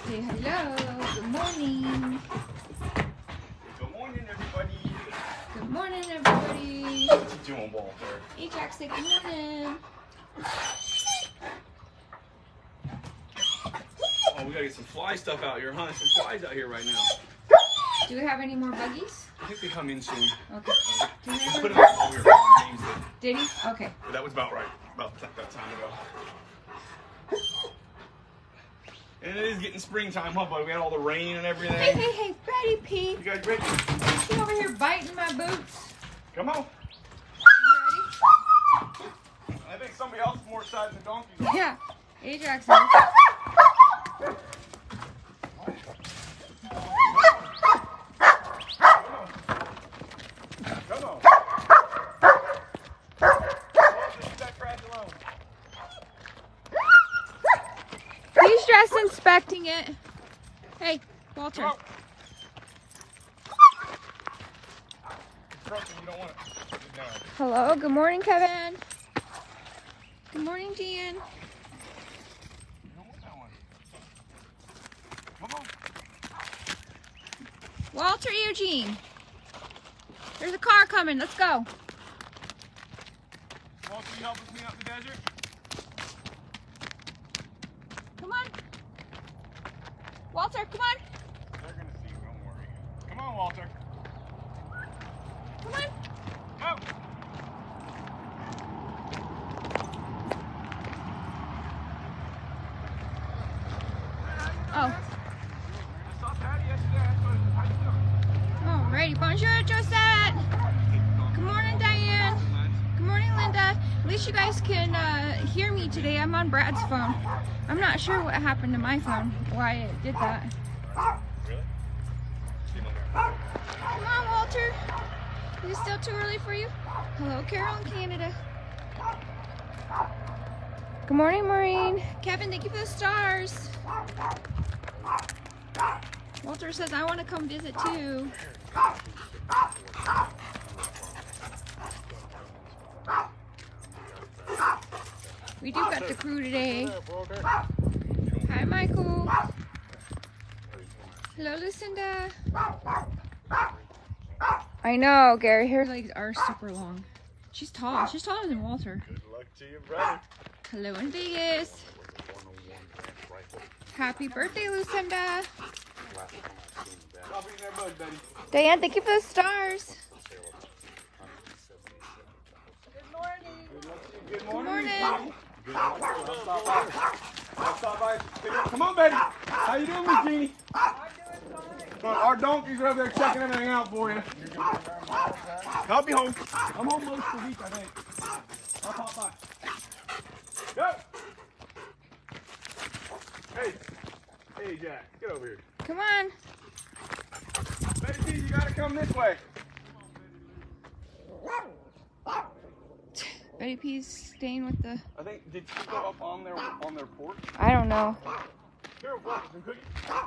Say hello. Good morning. Good morning, everybody. Good morning, everybody. What you doing, Walter? Ajax, say good morning. Oh, we gotta get some fly stuff out here, huh? There's some flies out here right now. Do we have any more buggies? I think they come in soon. Okay. Do we We have put any? them out while we were playing games. Did he? Okay. But that was about right. About that time ago. And it is getting springtime, huh, buddy? We had all the rain and everything. Hey, Betty P. You guys ready? She over here biting my boots. Come on. You I think somebody else is more excited than the donkeys. ready? Yeah. Ajax is. Come on. Leave that trash alone. He's just inspecting it. Hey, Walter. Come on. You don't want it. No. Hello. Good morning, Kevin. Good morning, Jan. You don't want that one. Come on. Walter, Eugene. There's a car coming. Let's go. Walter, you help us clean up the desert? Come on. Walter, come on. They're gonna see you, don't worry. Come on, Walter. Come on. Go! Oh. I saw Patty yesterday. I thought, how you doing? Alrighty. Bonjour, Josette. Good morning, Diane. Good morning, Linda. At least you guys can hear me today. I'm on Brad's phone. I'm not sure what happened to my phone, why it did that. Really? Come on, Walter. Is it still too early for you? Hello, Carol in Canada. Good morning, Maureen. Kevin, thank you for the stars. Walter says, I want to come visit too. We do got the crew today. Hi, Michael. Hello, Lucinda. I know, Gary. Her legs are super long. She's tall. She's taller than Walter. Good luck to you, brother. Hello in Vegas. Happy birthday, Lucinda. Stop eating that bug, Betty. Diane, thank you for the stars. Good Good morning. morning. Stop by. Come on, Betty. How you doing, Miss Jeannie? Our donkeys are over there checking everything out for you. I'll be home. I'm home most of the week, I think. I'll pop by. Go! Hey. Hey, Jack. Get over here. Come on. Betty P, you gotta come this way. Betty P's staying with the... I think, did she go up on their porch? I don't know. Here, we'll some cookies. Here,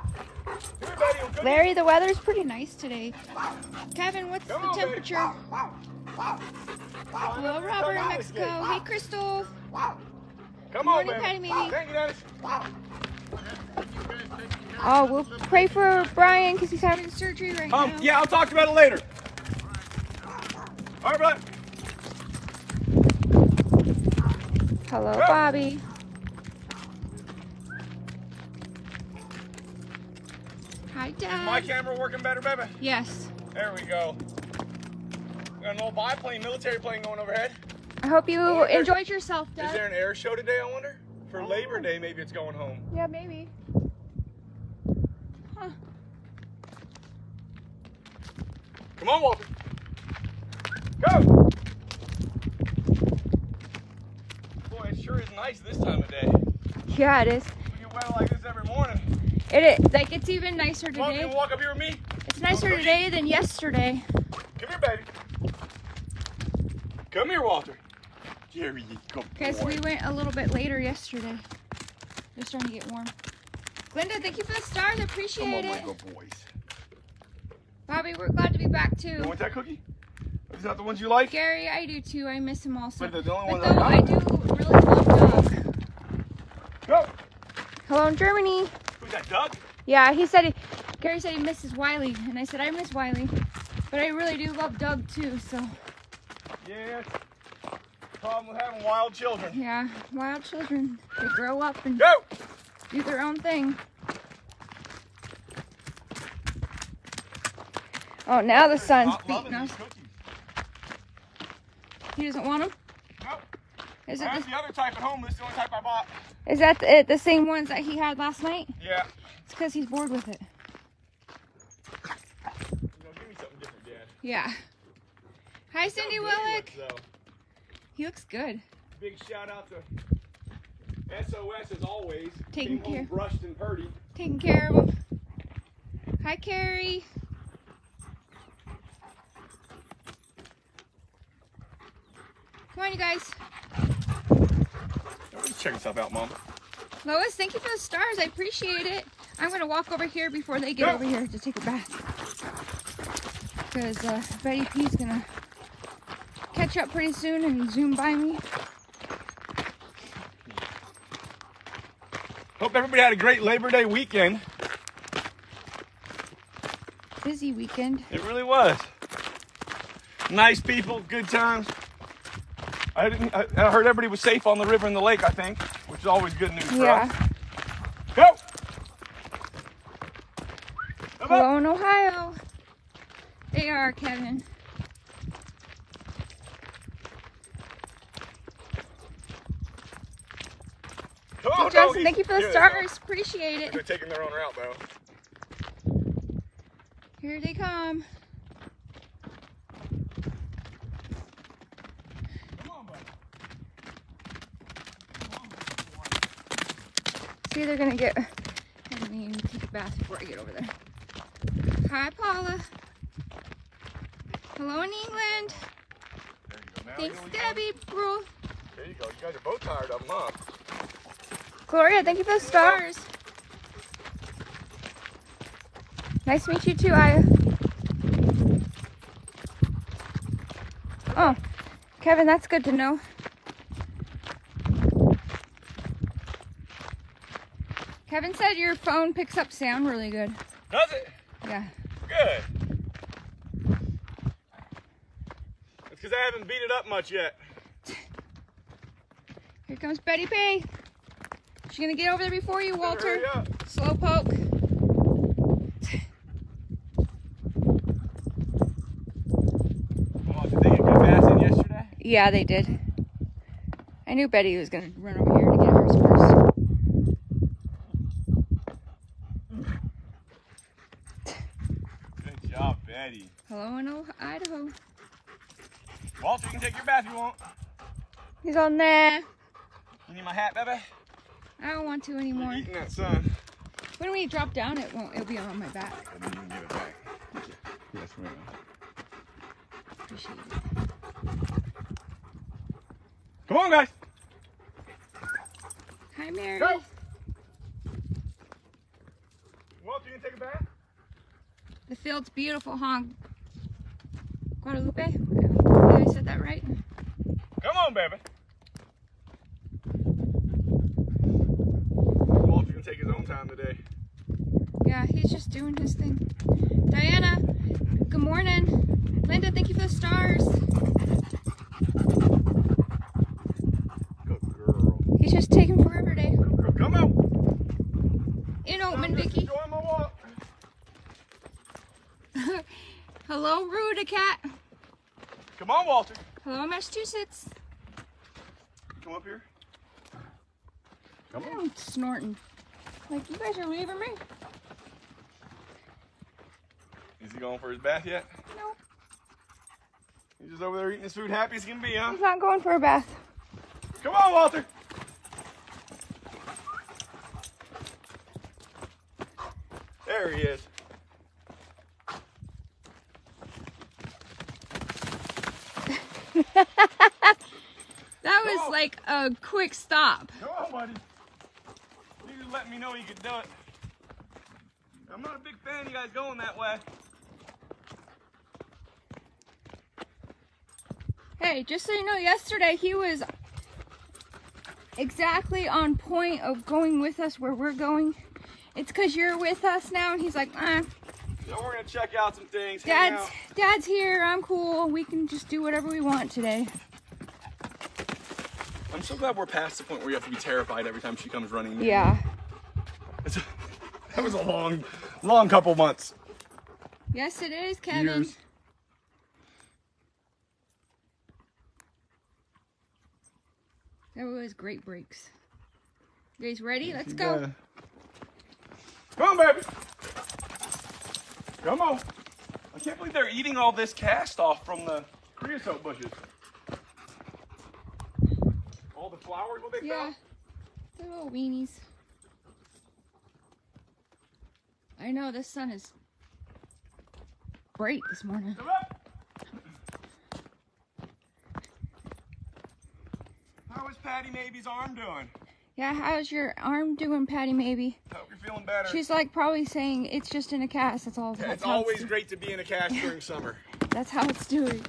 Betty, we'll cookies. Larry, the weather's pretty nice today. Kevin, what's Come the on, baby. temperature? Hello, Robert in Mexico. Hey, Crystal. Come Morning, on, baby. Patty Mimi. Thank you, Dennis. Oh, we'll pray for Brian because he's having surgery right now. Yeah, I'll talk about it later. All right, bud. Hello, Go. Bobby. Hi, Is Dad. my camera working better, baby? Yes. There we go. We got an old biplane, military plane going overhead. I hope you Oh, there- enjoyed yourself, Is Dad. there an air show today, I wonder? For Labor Day, maybe it's going home. Yeah, maybe. Huh. Come on, Walter. Go! Boy, it sure is nice this time of day. Yeah, it is. We get weather like this every morning. It is. Like, it's even nicer Come on, you today. wanna walk up here with me? It's nicer today than yesterday. Come here, baby. Come here, Walter. Here you go, Because boy. we went a little bit later yesterday. It's starting to get warm. Glenda, thank you for the stars. I Come appreciate on, my it. good boys. Bobby, we're glad to be back You too. want that cookie? Is that the ones you like? Gary, I do too. I miss him also. But the only But one though I I do really love Doug. Go. Hello in Germany. Who's that, Doug? Yeah, Gary said he misses Wiley, and I said I miss Wiley, but I really do love Doug too. So. Yeah. Problem with having wild children. Yeah, wild children. They grow up and Go! do their own thing. Oh, now the sun's Not beating loving us. these cookies. He doesn't want them? Nope. Is it That's the other type at home. This is the only type I bought. is that the same ones that he had last night? Yeah. It's because he's bored with it. You know, give me something different, Dad. Yeah. Hi, Cindy Willick. He looks good. Big shout out to SOS as always. Taking Came home care. brushed and purdy. Taking care of him. Hi, Carrie. Come on, you guys. Check yourself out, Mom. Lois, thank you for the stars. I appreciate it. I'm going to walk over here before they get over here to take a bath. Because Betty P's going to catch up pretty soon and zoom by me. Hope everybody had a great Labor Day weekend. Busy weekend. It really was. Nice people, good times. I heard everybody was safe on the river and the lake, I think, which is always good news for us. Go! Hello in Ohio. They are, Kevin. Come on, Johnson, doggies. thank you for the Here they stars. Appreciate go. it. They're taking their own route, though. Here they come. Come on, buddy. See, they're gonna get. I mean, take a bath before I get over there. Hi, Paula. Hello in England. There you go. Now Thanks, you know Debbie. Bro. There you go. You guys are both tired of them, huh? Gloria, thank you for the stars. Nice to meet you too, Aya. Oh, Kevin, that's good to know. Kevin said your phone picks up sound really good. Does it? Yeah. Good. It's because I haven't beat it up much yet. Here comes Betty P. She's gonna get over there before you, Walter. Hurry up. Slow poke. Come on, did they get good bass in yesterday? Yeah, they did. I knew Betty was gonna run over here to get hers first. Good job, Betty. Hello in Idaho. Walter, you can take your bath if you want. He's all nah. You need my hat, baby? I don't want to You're anymore. eating that sun. When we drop down, it'll be on my back. And then you can give it back. Yes, ma'am. Appreciate it. Come on, guys. Hi, Mary. Go. Walter, you can take a bath? The field's beautiful, huh? Guadalupe? I said that right? Come on, baby. Walter can take his own time today. Yeah, he's just doing his thing. Diana, good morning. Linda, thank you for the stars. Good girl. He's just taking forever today. Good girl. Come on. In Oatman, I'm just Vicky. enjoying my walk. Hello, Ruda Cat. Come on, Walter. Hello, Massachusetts. Come up here. Come on. I'm snorting. Like, you guys are leaving me? Is he going for his bath yet? No. He's just over there eating his food happy as can be, huh? He's not going for a bath. Come on, Walter. There he is. That was like a quick stop. Come on, buddy. You just let me know you could do it. I'm not a big fan of you guys going that way. Hey, just so you know, yesterday he was exactly on point of going with us where we're going. It's because you're with us now, and he's like, So we're gonna check out some things. hang out. Dad's here. I'm cool. We can just do whatever we want today. I'm so glad we're past the point where you have to be terrified every time she comes running in. Yeah. That was a long couple months. Yes, it is, Kevin. Years. That was great breaks. You guys ready? Let's go. Come on, baby. Come on. I can't believe they're eating all this cast off from the creosote bushes. All the flowers, what they Yeah. They're little weenies. I know, this sun is bright this morning. Come up. How is Patty Maybe's arm doing? Yeah, how's your arm doing, Patty Maybe? Hope you're feeling better. She's like probably saying it's just in a cast. That's all. It's always great to be in a cast during summer. That's how it's doing.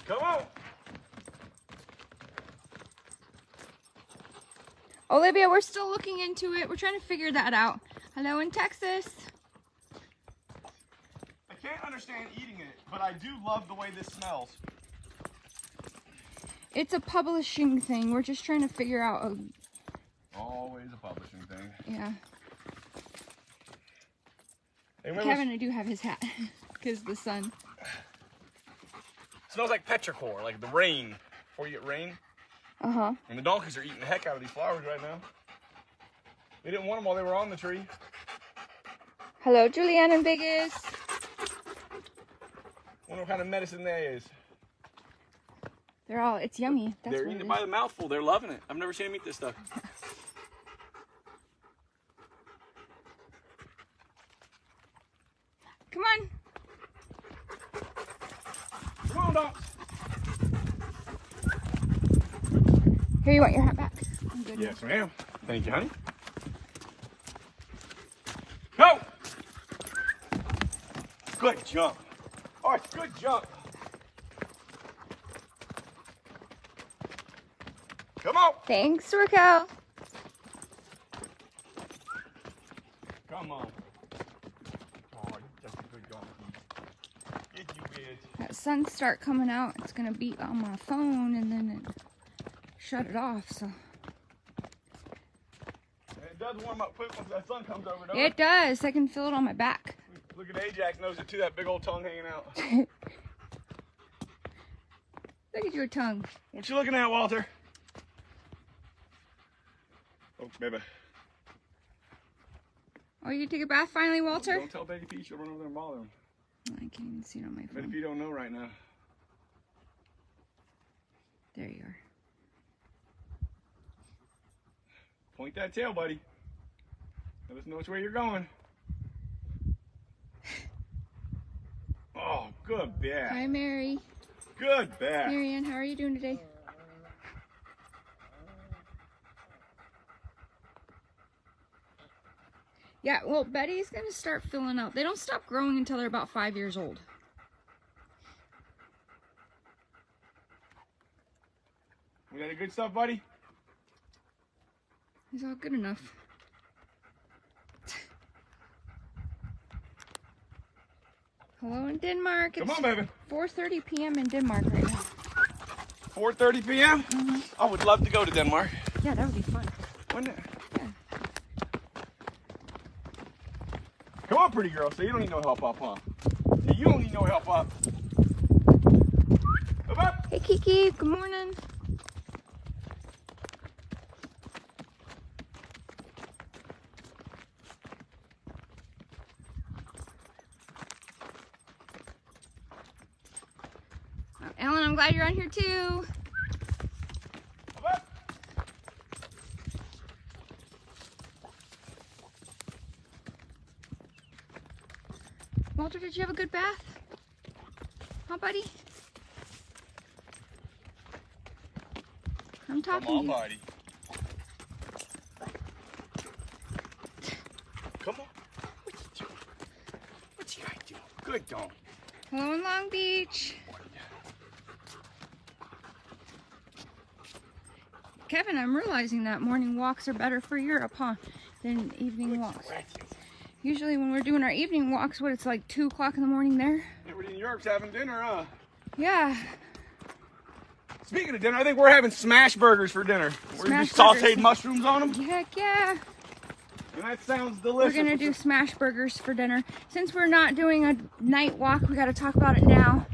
Come on. Olivia, we're still looking into it. We're trying to figure that out. Hello in Texas. I can't understand eating it, but I do love the way this smells. It's a publishing thing. We're just trying to figure out. Always a publishing thing. Yeah. Hey, Kevin, I do have his hat because the sun. Smells like petrichor, like the rain. Before you get rain. Uh-huh. And the donkeys are eating the heck out of these flowers right now. They didn't want them while they were on the tree. Hello, Julianne and Vegas. Wonder what kind of medicine that is. They're all, it's yummy. That's They're what eating it it by is. the mouthful. They're loving it. I've never seen them eat this stuff. Come on. Come on, donks. Here, you want your hat back? I'm good. Yes, ma'am. Thank you, honey. Go! Good jump. All right, good jump. Come on. Thanks, Raquel. Come on. Oh, that's a good donkey. Get you, bitch. That sun start coming out. It's gonna beat on my phone, and then it shut it off. So It does warm up quick once that sun comes over, don't it does. I can feel it on my back. Look at Ajax nose it too, that big old tongue hanging out. Look at your tongue. What you looking at, Walter? Oh, baby. Oh, you take a bath finally, Walter? Don't tell Baby Pete, she'll run over there and bother him. I can't even see it on my But if phone. you don't know right now. There you are. Point that tail, buddy. Let us know which way you're going. Oh, good bat. Hi, Mary. Good bat. Marianne, how are you doing today? Yeah, well, Betty's gonna start filling out. They don't stop growing until they're about 5 years old. We got any good stuff, buddy? It's all good enough. Hello in Denmark. Come It's on, baby. 4:30 p.m. in Denmark right now. 4:30 p.m.? I would love to go to Denmark. Yeah, that would be fun. Wouldn't it? Yeah. Come on, pretty girl. So you don't need no help up, huh? So you don't need no help up. Come up. Hey, Kiki. Good morning. Ellen, I'm glad you're on here too. Come up. Walter, did you have a good bath? Huh, buddy? I'm talking Come on, to you. buddy. Come on. What you doing? What you guys doing? Good dog. Hello in Long Beach. Kevin, I'm realizing that morning walks are better for Europe, huh, than evening walks. Usually when we're doing our evening walks, what, it's like 2 o'clock in the morning there? Everybody in Europe's having dinner, huh? Yeah. Speaking of dinner, I think we're having smash burgers for dinner. We're gonna do Smash burgers. sauteed mushrooms on them. Heck yeah. And that sounds delicious. We're gonna do smash burgers for dinner. Since we're not doing a night walk, we gotta talk about it now.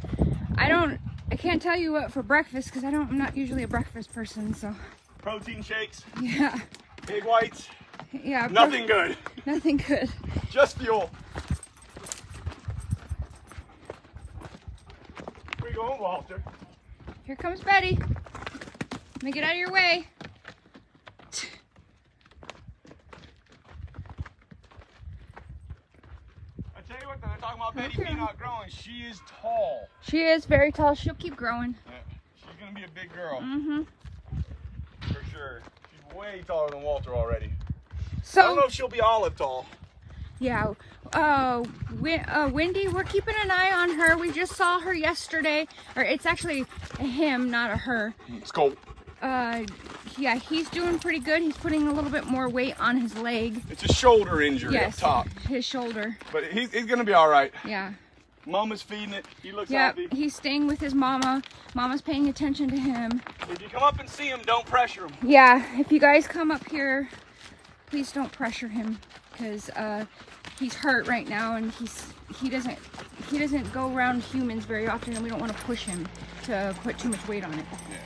I can't tell you what for breakfast because I'm not usually a breakfast person, so. Protein shakes. Yeah. Egg whites. Yeah. Nothing good. Nothing good. Just fuel. Where you going, Walter? Here comes Betty. Let me get out of your way. I tell you what, they're talking about Betty P not growing. She is tall. She is very tall. She'll keep growing. Yeah, she's gonna be a big girl. Mm-hmm. For sure. She's way taller than Walter already. So, I don't know if she'll be olive tall. yeah. Wendy, we're keeping an eye on her. We just saw her yesterday. Or it's actually a him, not a her. It's cold. Yeah, he's doing pretty good. He's putting a little bit more weight on his leg. It's a shoulder injury Yes, up top. his shoulder. But he's gonna be all right. Yeah. Mama's feeding it. He looks Yeah, happy. he's staying with his mama. Mama's paying attention to him. If you come up and see him, don't pressure him. Yeah, if you guys come up here, please don't pressure him because he's hurt right now and he doesn't go around humans very often, and we don't want to push him to put too much weight on it. Yeah.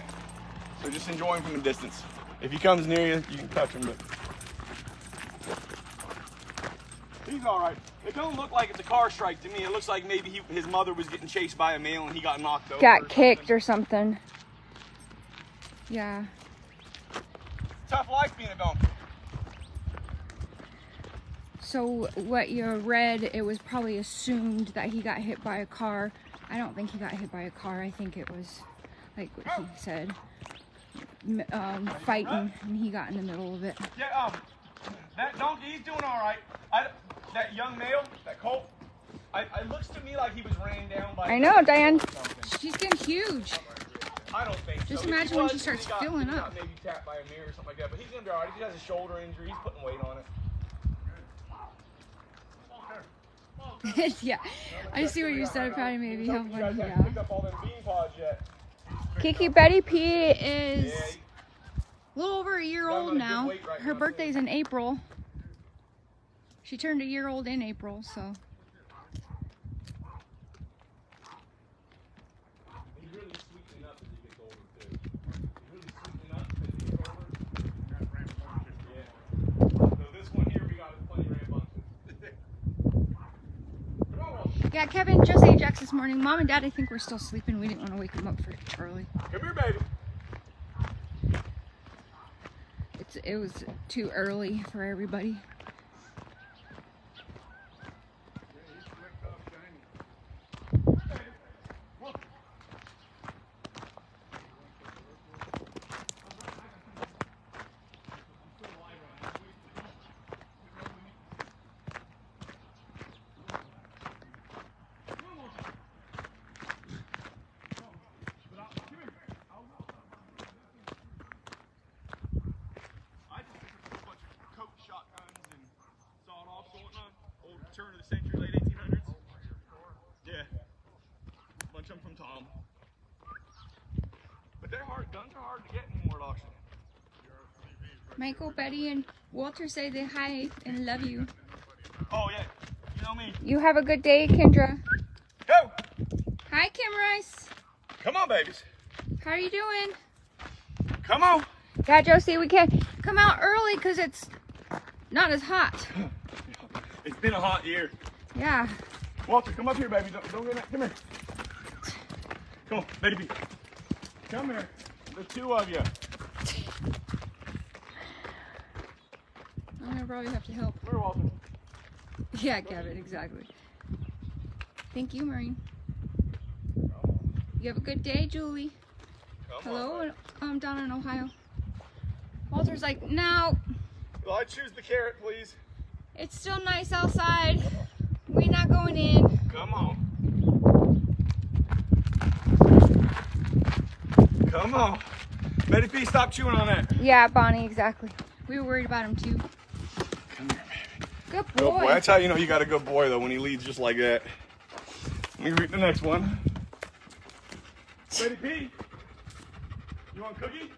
So just enjoy him from a distance. If he comes near you, you can touch him, but he's all right. It don't look like it's a car strike to me. It looks like maybe his mother was getting chased by a male and he got knocked over. Got kicked or something. Yeah. Tough life being a donkey. So what you read, it was probably assumed that he got hit by a car. I don't think he got hit by a car. I think it was like what he said, fighting, and he got in the middle of it. Yeah, that donkey, he's doing all right. That young male, that colt, it looks to me like he was ran down by. I know, Diane. or something. She's getting huge. I don't think so. Just If he imagine when was, she starts he got filling maybe up. tapped by a mirror or something like that. But he's gonna be all right. He has a shoulder injury. He's putting weight on it. Yeah, I see what you said. Probably maybe Hope helping. you guys haven't Yeah. picked up all them bean pods yet. Kiki Betty P is Yeah, a little over a year Got him old on a good now. weight right Her now, birthday's in April. She turned a year old in April, so. he's really sweetening up as he gets older too. He's really sweetening up as he gets older. Yeah. So this one here, we got plenty of rambunctious. Come on, Walter. Yeah, Kevin just ate Jax this morning. Mom and Dad, I think, were still sleeping. We didn't want to wake them up for Charlie. Come here, baby. It was too early for everybody. Turn of the century, late 1800s. Yeah, bunch of them from Tom. But they're hard. Guns are hard to get anymore at auction. Michael, Betty, and Walter say they hi and love you. Oh yeah, you know me. You have a good day, Kendra. Go. Hi, Kim Rice. Come on, babies. How are you doing? Come on. Yeah, Josie, we can't come out early because it's not as hot. It's been a hot year. Yeah. Walter, come up here, baby. Don't get that. Come here. Come on, baby. Come here. The two of you. I'm gonna probably have to help. Where, Walter? Yeah, Kevin, exactly. Thank you, Maureen. You have a good day, Julie. Come on, Hello, baby. I'm down in Ohio. Walter's like, no, Well, I choose the carrot, please. it's still nice outside. We're not going in. Come on. Come on. Betty P, stop chewing on that. Yeah, Bonnie, exactly. We were worried about him too. Come here, baby. Good Good boy. boy. That's how you know you got a good boy, though, when he leads just like that. Let me read the next one. Betty P, you want a cookie?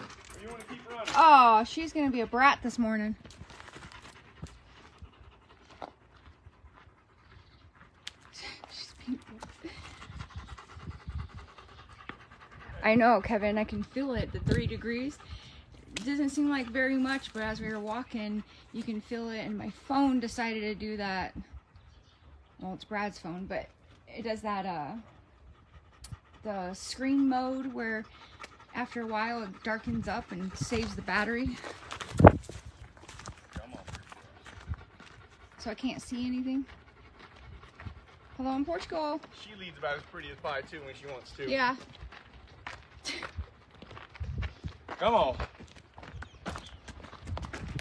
Or you want to keep running? Oh, she's gonna be a brat this morning. She's being- I know, Kevin. I can feel it. The 3 degrees. It doesn't seem like very much, but as we were walking, you can feel it. And my phone decided to do that. Well, it's Brad's phone, but it does that. The screen mode where after a while it darkens up and saves the battery. So I can't see anything. Hello in Portugal. She leads about as pretty as pie, too, when she wants to. Yeah. Come on.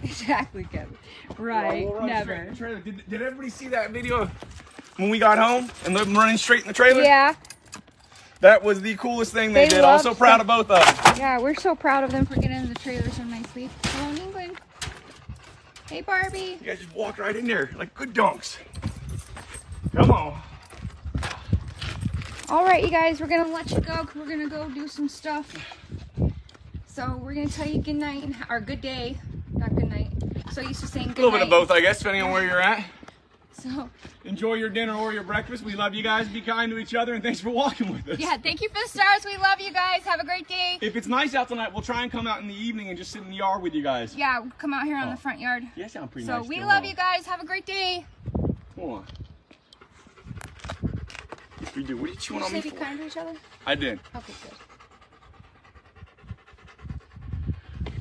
Exactly, Kevin. Right. We'll run straight Never. in the trailer. Did everybody see that video of when we got home and them running straight in the trailer? Yeah. That was the coolest thing they They did. I was loved so proud of both of them. Yeah, we're so proud of them for getting in the trailer so nicely. Hello in England. Hey, Barbie. You guys just walked right in there like good donks. Come on. All right, you guys, we're going to let you go because we're going to go do some stuff. So we're going to tell you good night, or good day. Not good night. So used to saying good A little night. bit of both, I guess, depending on where you're at. So, Enjoy your dinner or your breakfast. We love you guys. Be kind to each other, and thanks for walking with us. yeah, thank you for the stars. We love you guys. Have a great day. If it's nice out tonight, we'll try and come out in the evening and just sit in the yard with you guys. Yeah, we'll come out here on the front yard. Yeah, sound pretty So nice. we still, love huh? you guys. Have a great day. Come on. We do. What are you chewing Did on you me say be for? kind to each other? I did. Okay, good.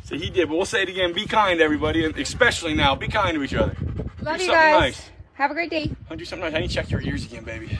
So he did, but we'll say it again. Be kind, everybody, and especially now. Be kind to each other. Love Do you something guys. nice. Have a great day. I'll do something nice. I need to check your ears again, baby.